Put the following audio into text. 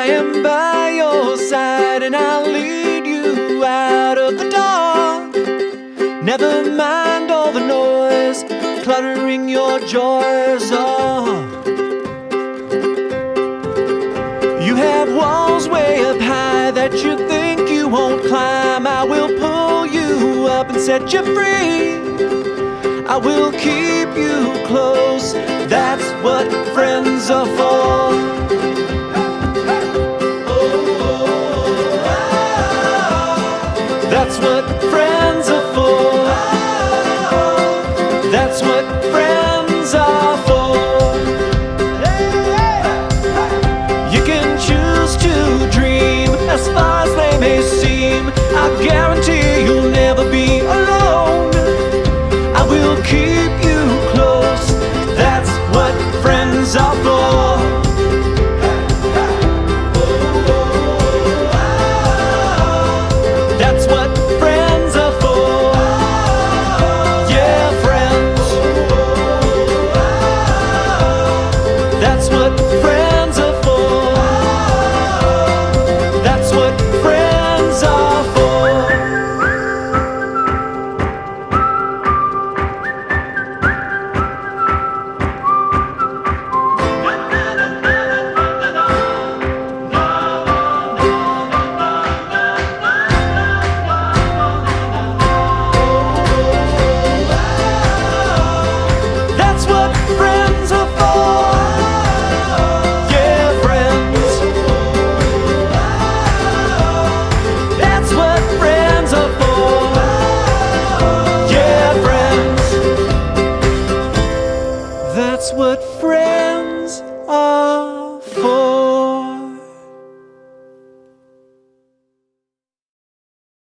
I am by your side and I'll lead you out of the dark. Never mind all the noise cluttering your joys. You have walls way up high that you think you won't climb. I will pull you up and set you free. I will keep you close. That's what friends are for.